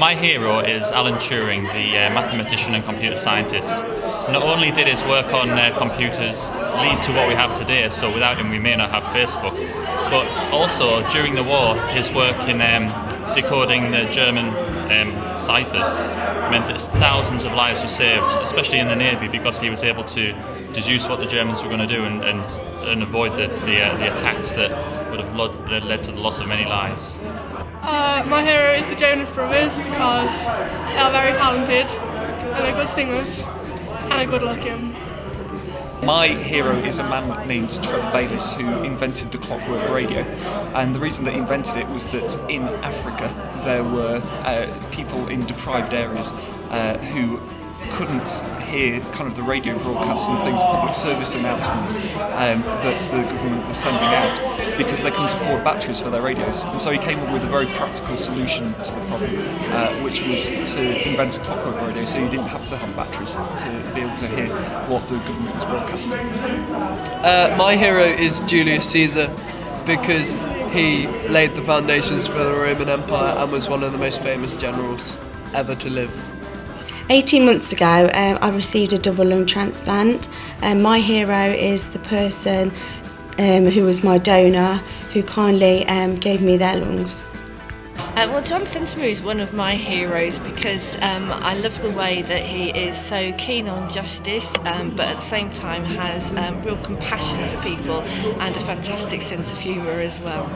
My hero is Alan Turing, the mathematician and computer scientist. Not only did his work on computers lead to what we have today, so without him we may not have Facebook, but also during the war his work in decoding the German ciphers meant that thousands of lives were saved, especially in the Navy, because he was able to deduce what the Germans were going to do and avoid the attacks that would have led to the loss of many lives. My hero is the Jonas Brothers because they are very talented and they're good singers and are good looking. My hero is a man named Trevor Bayliss who invented the clockwork radio, and the reason that he invented it was that in Africa there were people in deprived areas who couldn't hear kind of the radio broadcasts and things, public service announcements that the government was sending out, because they couldn't afford batteries for their radios. And so he came up with a very practical solution to the problem, which was to invent a clockwork radio, so you didn't have to have batteries to be able to hear what the government was broadcasting. My hero is Julius Caesar because he laid the foundations for the Roman Empire and was one of the most famous generals ever to live. 18 months ago I received a double lung transplant. My hero is the person who was my donor, who kindly gave me their lungs. Well, John Sentamu is one of my heroes because I love the way that he is so keen on justice, but at the same time has real compassion for people and a fantastic sense of humour as well.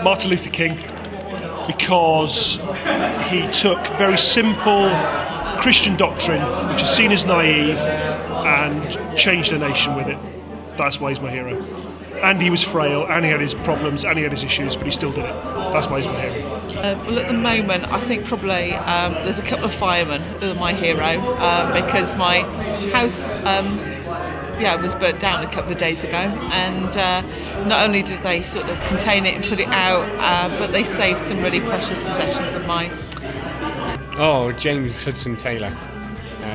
Martin Luther King, because he took very simple Christian doctrine, which is seen as naive, and changed the nation with it. That's why he's my hero. And he was frail, and he had his problems, and he had his issues, but he still did it. That's why he's my hero. Well, at the moment, I think probably there's a couple of firemen who are my hero, because my house was burnt down a couple of days ago, and not only did they sort of contain it and put it out, but they saved some really precious possessions of mine. Oh, James Hudson Taylor.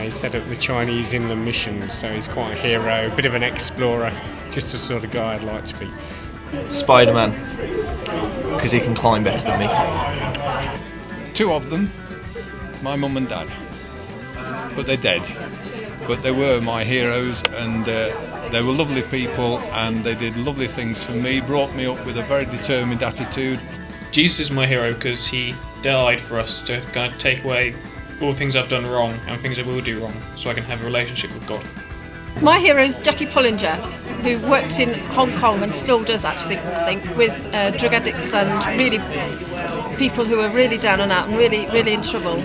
He set up the Chinese Inland Mission, so he's quite a hero, a bit of an explorer, just the sort of guy I'd like to be. Spider-Man, because he can climb better than me. Two of them, my mum and dad, but they're dead. But they were my heroes, and they were lovely people, and they did lovely things for me, brought me up with a very determined attitude. Jesus is my hero because he died for us to kind of take away all the things I've done wrong and things I will do wrong, so I can have a relationship with God. My hero is Jackie Pullinger, who works in Hong Kong and still does actually, I think, with drug addicts and really people who are really down and out and really in trouble.